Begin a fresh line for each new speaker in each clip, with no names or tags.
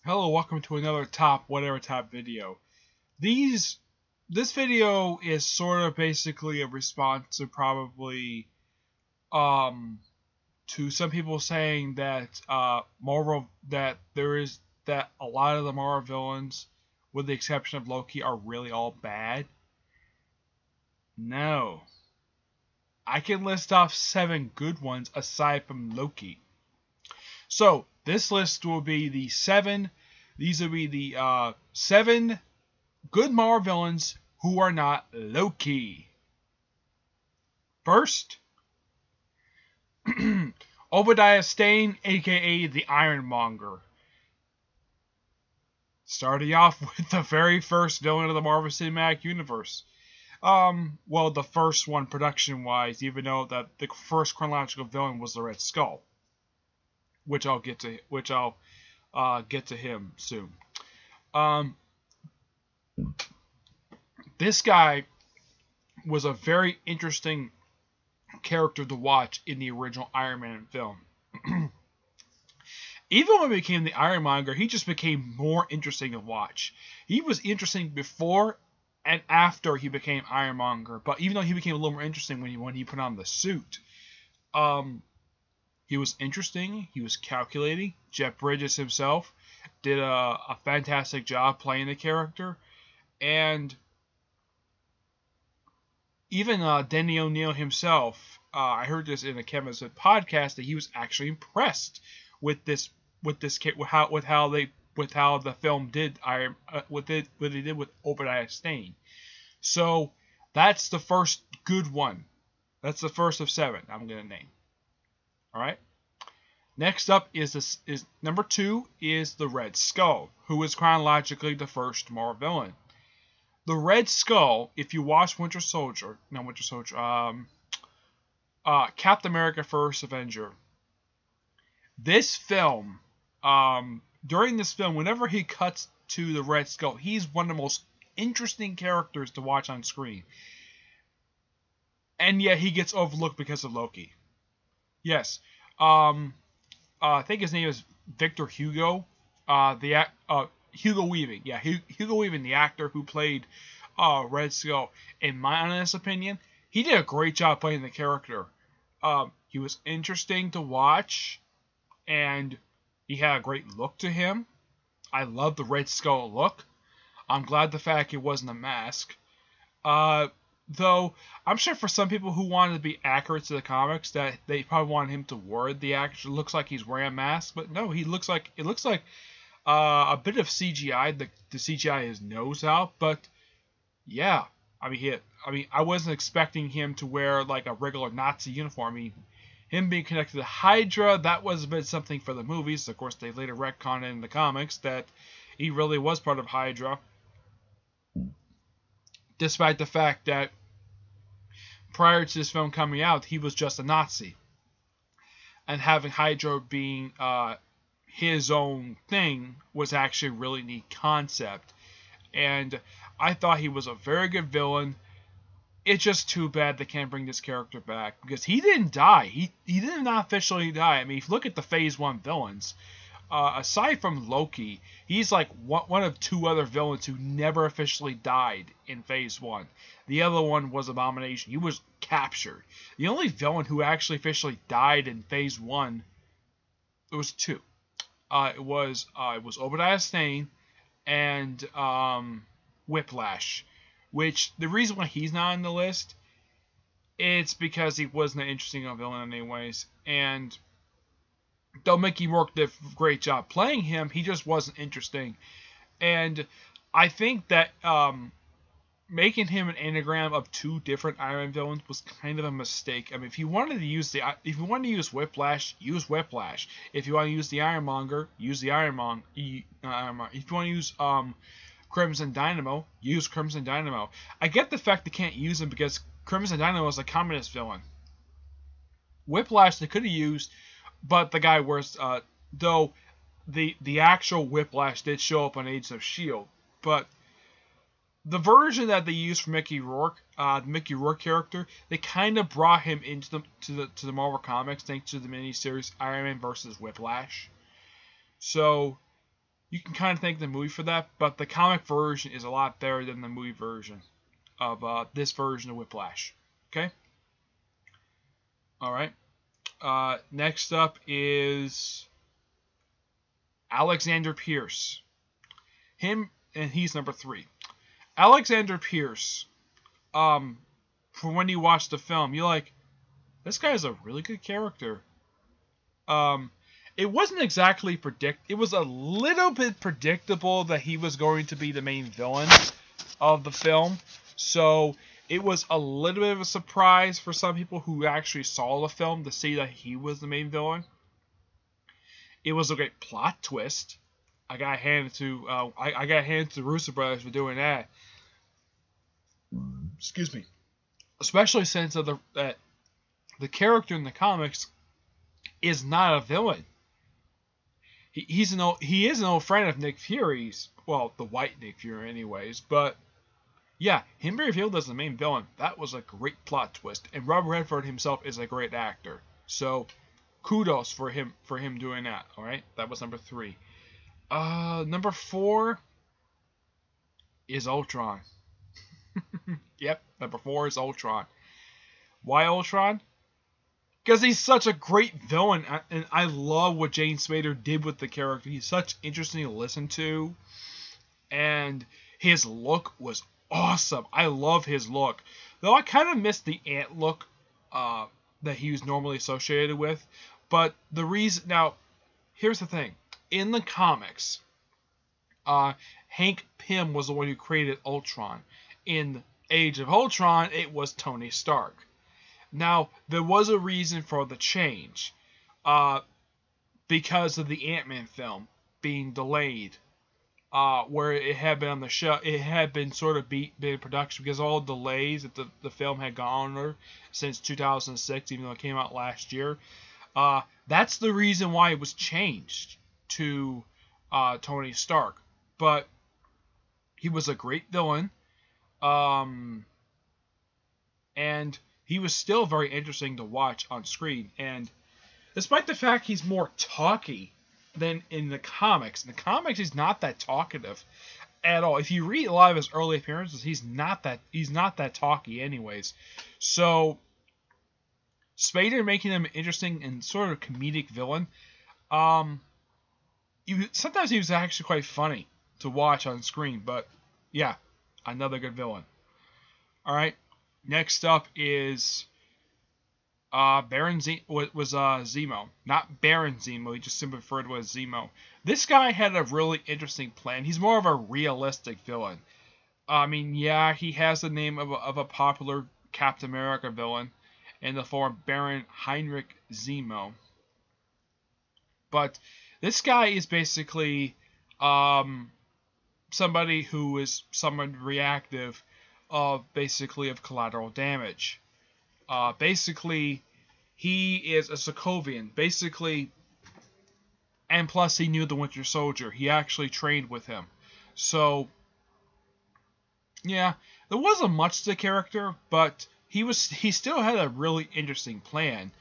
Hello, welcome to another top video. This video is sort of basically a response to probably to some people saying that Marvel that there is that a lot of the Marvel villains, with the exception of Loki, are really all bad. No. I can list off 7 good ones aside from Loki. So this list will be the 7. These will be the 7 good Marvel villains who are not Loki. First, Obadiah Stane, aka the Ironmonger. Starting off with the very first villain of the Marvel Cinematic Universe. Well, the first one production-wise, even though that the first chronological villain was the Red Skull, which I'll get to him soon. This guy was a very interesting character to watch in the original Iron Man film. Even when he became the Ironmonger, he just became more interesting to watch. He was interesting before and after he became Ironmonger, but even though he became a little more interesting when he put on the suit, he was interesting. He was calculating. Jeff Bridges himself did a fantastic job playing the character, and even Denny O'Neil himself. I heard this in a Kevin Smith podcast that he was actually impressed with how the film did what they did with Obadiah Stane. So that's the first good one. That's the first of 7 I'm gonna name. All right. Next up is number 2 is the Red Skull, who is chronologically the first Marvel villain. The Red Skull, if you watch Captain America: First Avenger. This film, during this film, whenever he cuts to the Red Skull, he's one of the most interesting characters to watch on screen. And yet he gets overlooked because of Loki. Yes. I think his name is Victor Hugo. Hugo Weaving. Yeah, Hugo Weaving, the actor who played Red Skull. In my honest opinion, he did a great job playing the character. He was interesting to watch, and he had a great look to him. I love the Red Skull look. I'm glad the fact it wasn't a mask. Though, I'm sure for some people who wanted to be accurate to the comics, that they probably wanted him to wear the act. It looks like he's wearing a mask, but no, it looks like a bit of CGI. The CGI his nose out, but yeah, I wasn't expecting him to wear like a regular Nazi uniform. I mean, him being connected to Hydra, that was a bit something for the movies. Of course, they later retconned in the comics that he really was part of Hydra, despite the fact that prior to this film coming out, he was just a Nazi. And having Hydra being his own thing was actually a really neat concept. And I thought he was a very good villain. It's just too bad they can't bring this character back, because he didn't die. He did not officially die. I mean, if you look at the Phase 1 villains, aside from Loki, he's like one of 2 other villains who never officially died in Phase 1. The other one was Abomination. He was captured. The only villain who actually officially died in Phase 1, there was 2. It was Obadiah Stane and Whiplash. Which, the reason why he's not on the list, it's because he wasn't an interesting villain anyways. And though Mickey Rourke did a great job playing him, he just wasn't interesting. And I think that making him an anagram of 2 different Iron villains was kind of a mistake. I mean, if you wanted to use Whiplash, use Whiplash. If you want to use the Ironmonger, use the Ironmonger. If you want to use Crimson Dynamo, use Crimson Dynamo. I get the fact they can't use him because Crimson Dynamo is a communist villain. Whiplash they could have used, but the guy wears though the actual Whiplash did show up on Agents of S.H.I.E.L.D., but the version that they used for Mickey Rourke, the Mickey Rourke character, they kind of brought him into the Marvel Comics thanks to the miniseries Iron Man vs. Whiplash. So you can kind of thank the movie for that, but the comic version is a lot better than the movie version of this version of Whiplash. Okay? Alright. Next up is Alexander Pierce. Him, and he's number 3. Alexander Pierce, from when you watch the film, you're like, this guy's a really good character. It wasn't exactly it was a little bit predictable that he was going to be the main villain of the film. So it was a little bit of a surprise for some people who actually saw the film to see that he was the main villain. It was a great plot twist. I got handed to the Russo brothers for doing that. Excuse me. Especially since the character in the comics is not a villain. He is an old friend of Nick Fury's. Well, the white Nick Fury, anyways. But yeah, him being revealed as the main villain, that was a great plot twist. And Robert Redford himself is a great actor. So kudos for him doing that. All right, that was number 3. Number 4 is Ultron. Yep, number 4 is Ultron. Why Ultron? Because he's such a great villain, and I love what James Spader did with the character. He's such interesting to listen to, and his look was awesome. I love his look. Though I kind of missed the ant look that he was normally associated with. But the reason... Now, here's the thing. In the comics, Hank Pym was the one who created Ultron. In Age of Ultron, it was Tony Stark. Now, there was a reason for the change. Because of the Ant-Man film being delayed. Where it had been on the show, it had been sort of been in production because of all the delays that the film had gone under since 2006, even though it came out last year. That's the reason why it was changed to Tony Stark. But he was a great villain. And he was still very interesting to watch on screen. And despite the fact he's more talky than in the comics he's not that talkative at all. If you read a lot of his early appearances, he's not that talky anyways. So Spader making him an interesting and sort of comedic villain. Sometimes he was actually quite funny to watch on screen, but yeah, another good villain. Alright, next up is Baron Zemo. Not Baron Zemo, he just simply referred to as Zemo. This guy had a really interesting plan. He's more of a realistic villain. I mean, yeah, he has the name of a popular Captain America villain in the form Baron Heinrich Zemo. But this guy is basically somebody who is somewhat reactive of collateral damage. Basically, he is a Sokovian. Basically, and plus he knew the Winter Soldier. He actually trained with him. So, yeah, there wasn't much to the character, but he still had a really interesting plan.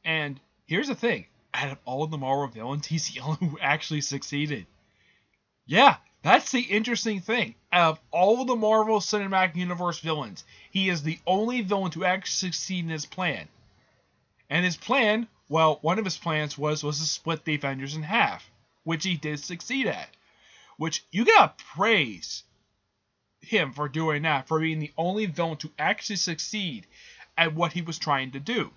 And here's the thing. Out of all the Marvel villains, he's the only who actually succeeded. Yeah, that's the interesting thing. Out of all of the Marvel Cinematic Universe villains, he is the only villain to actually succeed in his plan. And his plan, well, one of his plans was to split the Avengers in half, which he did succeed at. Which, you gotta praise him for doing that, for being the only villain to actually succeed at what he was trying to do.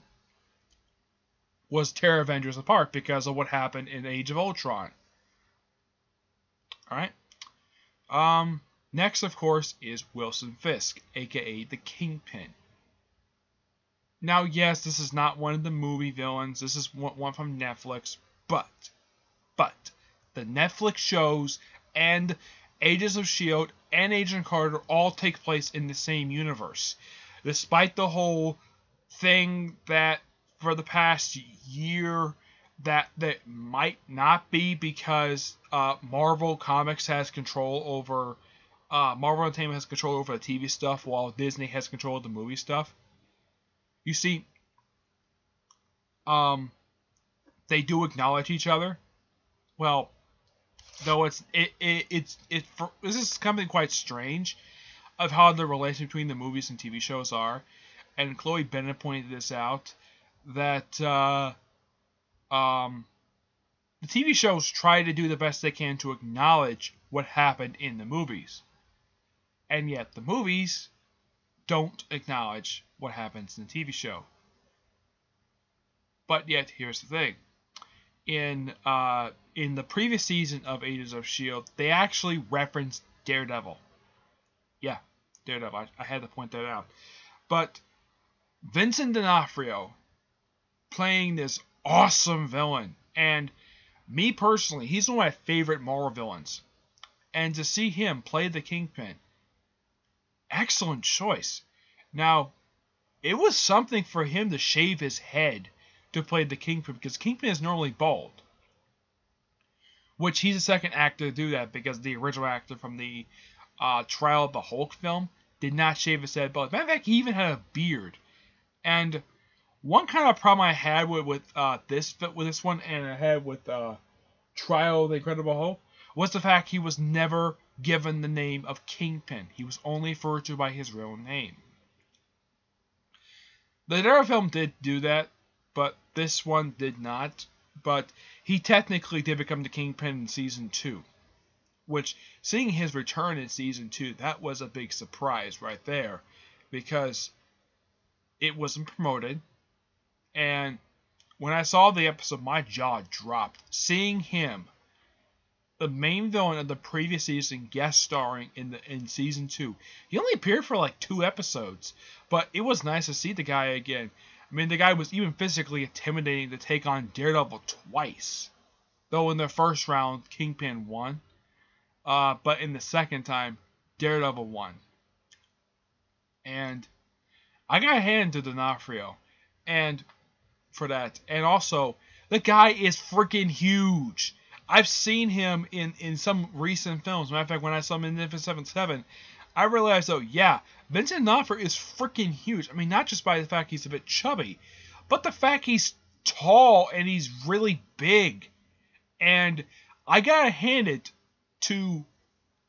Was tear Avengers apart because of what happened in Age of Ultron. Alright. Next, of course, is Wilson Fisk, aka the Kingpin. Now, yes, this is not one of the movie villains. This is one from Netflix. But, the Netflix shows and Agents of S.H.I.E.L.D. and Agent Carter all take place in the same universe. Despite the whole thing that for the past year that might not be because Marvel Comics has control over Marvel Entertainment has control over the TV stuff while Disney has control of the movie stuff. You see, they do acknowledge each other. Well, Though this is something quite strange of how the relation between the movies and TV shows are, and Chloe Bennett pointed this out that the TV shows try to do the best they can to acknowledge what happened in the movies, and yet the movies don't acknowledge what happens in the TV show. But yet, here's the thing: in the previous season of Agents of S.H.I.E.L.D., they actually referenced Daredevil. Yeah, Daredevil. I had to point that out. But Vincent D'Onofrio playing this awesome villain, and me personally, he's one of my favorite Marvel villains. And to see him play the Kingpin, excellent choice. Now, it was something for him to shave his head to play the Kingpin, because Kingpin is normally bald. Which he's the second actor to do that, because the original actor from the Trial of the Hulk film did not shave his head bald. Matter of fact, he even had a beard. And one kind of problem I had with this one, and I had with Trial of the Incredible Hulk, was the fact he was never given the name of Kingpin. He was only referred to by his real name. The Daredevil film did do that, but this one did not. But he technically did become the Kingpin in Season 2. Which, seeing his return in Season 2, that was a big surprise right there. Because it wasn't promoted. And when I saw the episode, my jaw dropped. Seeing him, the main villain of the previous season, guest starring in Season 2. He only appeared for like 2 episodes. But it was nice to see the guy again. I mean, the guy was even physically intimidating to take on Daredevil twice. Though in the first round, Kingpin won. But in the second time, Daredevil won. And I got a hand to D'Onofrio. And for that. And also, the guy is freaking huge. I've seen him in some recent films. Matter of fact, when I saw him in Magnificent Seven, I realized, though, yeah, Vincent D'Onofrio is freaking huge. I mean, not just by the fact he's a bit chubby, but the fact he's tall and he's really big. And I gotta hand it to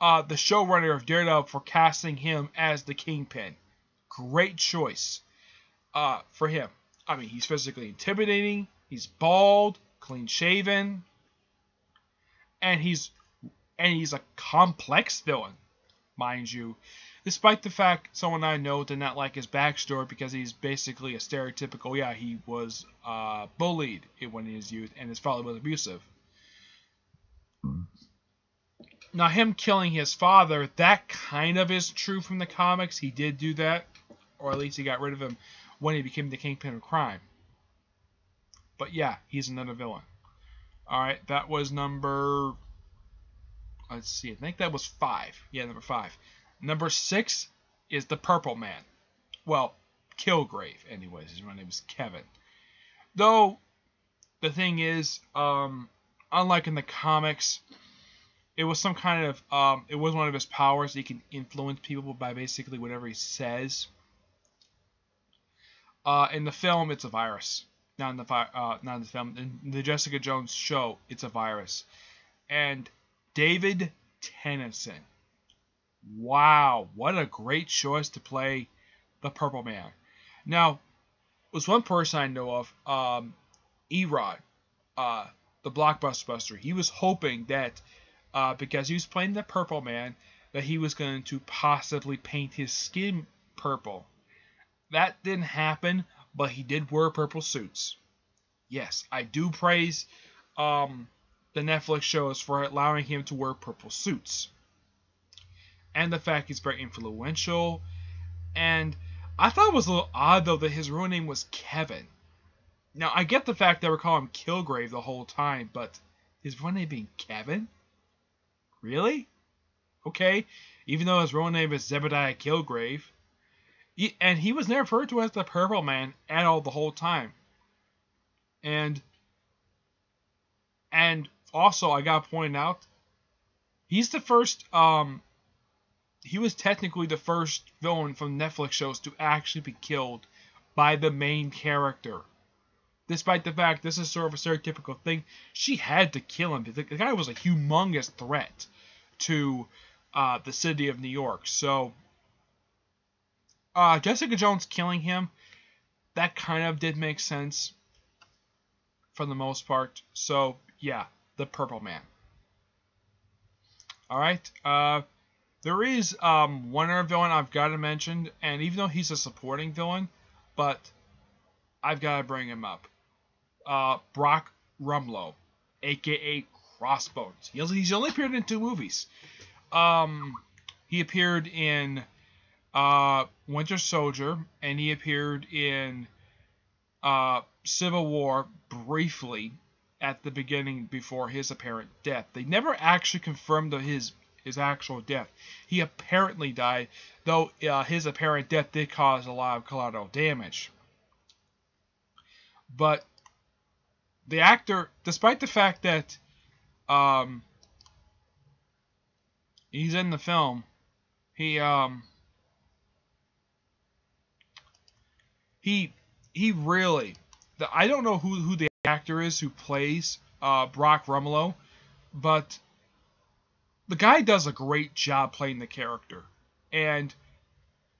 the showrunner of Daredevil for casting him as the Kingpin. Great choice for him. I mean, he's physically intimidating, he's bald, clean-shaven, and he's a complex villain, mind you. Despite the fact someone I know did not like his backstory because he's basically a stereotypical, yeah, he was bullied when he was youth and his father was abusive. Now, him killing his father, that kind of is true from the comics. He did do that, or at least he got rid of him when he became the Kingpin of crime. But yeah, he's another villain. Alright, that was number... Let's see, I think that was 5. Yeah, number 5. Number 6 is the Purple Man. Well, Kilgrave, anyways. His real name is Kevin. Though, the thing is, unlike in the comics, it was some kind of, it was one of his powers. He can influence people by basically whatever he says. In the film, it's a virus. Not in the film. In the Jessica Jones show, it's a virus. And David Tennison. Wow, what a great choice to play the Purple Man. Now, there's one person I know of, Erod, the Blockbuster. He was hoping that, because he was playing the Purple Man, that he was going to possibly paint his skin purple. That didn't happen, but he did wear purple suits. Yes, I do praise the Netflix shows for allowing him to wear purple suits. And the fact he's very influential. And I thought it was a little odd, though, that his real name was Kevin. Now, I get the fact they were calling him Kilgrave the whole time, but his real name being Kevin? Really? Okay. Even though his real name is Zebediah Kilgrave. And he was never referred to as the Purple Man at all the whole time. And also, I gotta point out, he's the first, he was technically the first villain from Netflix shows to actually be killed by the main character. despite the fact this is sort of a stereotypical thing, she had to kill him. The guy was a humongous threat to the city of New York. So Jessica Jones killing him, that kind of did make sense for the most part. So yeah, the Purple Man. Alright, there is one other villain I've got to mention, and even though he's a supporting villain, but I've got to bring him up. Brock Rumlow, aka Crossbones. He's only appeared in 2 movies. He appeared in Winter Soldier, and he appeared in Civil War briefly at the beginning before his apparent death. They never actually confirmed his actual death. He apparently died, though his apparent death did cause a lot of collateral damage. But the actor, despite the fact that he's in the film, he really, I don't know who the actor is who plays Brock Rumlow, but the guy does a great job playing the character. And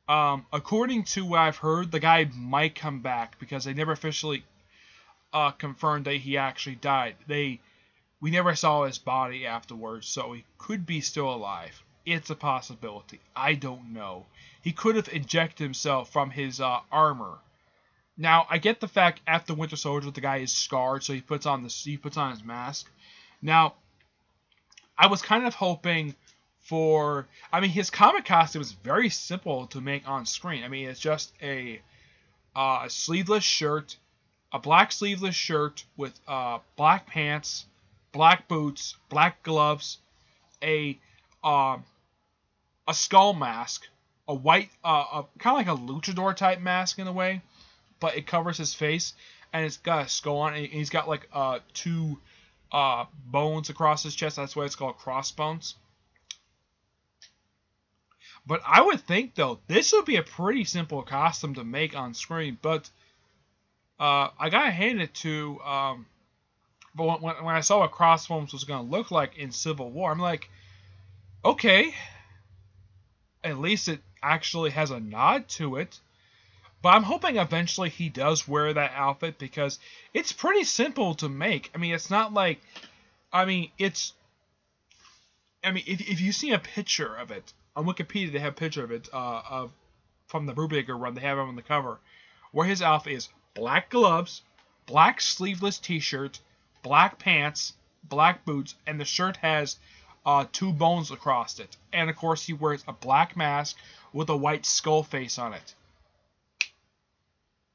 according to what I've heard, the guy might come back because they never officially confirmed that he actually died. We never saw his body afterwards, so he could be still alive. It's a possibility. I don't know. He could have injected himself from his armor. Now, I get the fact after Winter Soldier the guy is scarred, so he puts on his mask. Now, I was kind of hoping for, his comic costume is very simple to make on screen. It's just a sleeveless shirt, a black sleeveless shirt with black pants, black boots, black gloves, a skull mask, a white, kind of like a luchador type mask in a way, but it covers his face, and it's got a skull on it, and he's got like 2 bones across his chest. That's why it's called Crossbones. But I would think, though, this would be a pretty simple costume to make on screen. But I gotta hand it to. But when I saw what Crossbones was gonna look like in Civil War, I'm like, okay, at least it actually has a nod to it. But I'm hoping eventually he does wear that outfit because it's pretty simple to make. It's not like, if you see a picture of it on Wikipedia, they have a picture of it from the Brubaker run. They have him on the cover, where his outfit is black gloves, black sleeveless T-shirt, black pants, black boots, and the shirt has 2 bones across it. And of course, he wears a black mask with a white skull face on it.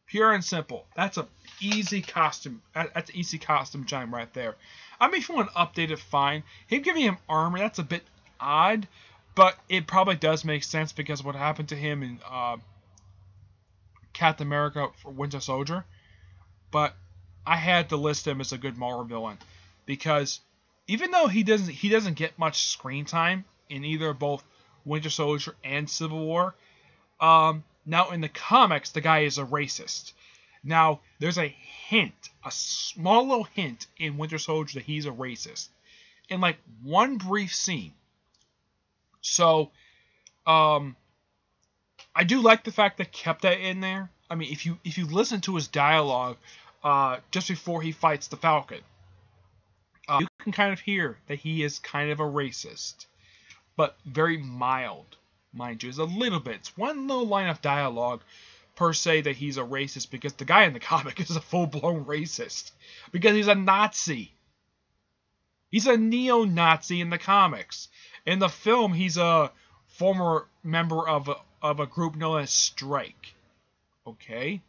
Pure and simple. That's an easy costume. That's an easy costume time right there. If you want to update it, fine. Him giving him armor, that's a bit odd, but it probably does make sense because of what happened to him in Captain America for Winter Soldier. But I had to list him as a good Marvel villain because even though he doesn't get much screen time in either both Winter Soldier and Civil War, now, in the comics, the guy is a racist. Now, there's a small little hint in Winter Soldier that he's a racist. In, like, one brief scene. So, I do like the fact they kept that in there. If you listen to his dialogue just before he fights the Falcon, you can kind of hear that he is kind of a racist. But very mild. Mind you, is a little bit. It's one little line of dialogue per se that he's a racist because the guy in the comic is a full-blown racist because he's a Nazi. He's a neo-Nazi in the comics. In the film, he's a former member of a group known as Strike. Okay,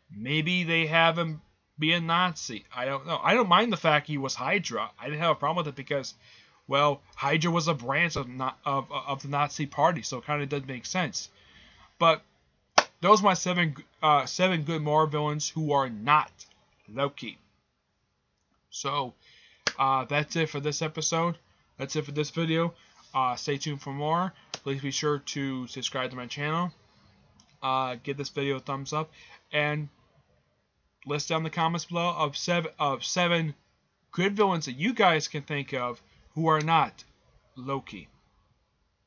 maybe they have him be a Nazi. I don't know. I don't mind the fact he was Hydra. I didn't have a problem with it because, well, Hydra was a branch of the Nazi Party, so it kind of does make sense. But those are my seven good Marvel villains who are not Loki. So that's it for this episode. That's it for this video. Stay tuned for more. Please be sure to subscribe to my channel. Give this video a thumbs up, and list down the comments below of seven good villains that you guys can think of who are not Loki.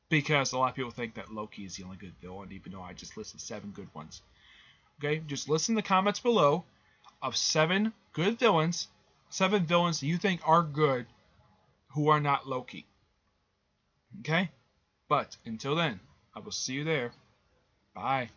Because a lot of people think that Loki is the only good villain, even though I just listed 7 good ones. Okay, just listen to the comments below of 7 good villains, 7 villains that you think are good who are not Loki. Okay? But until then, I will see you there. Bye.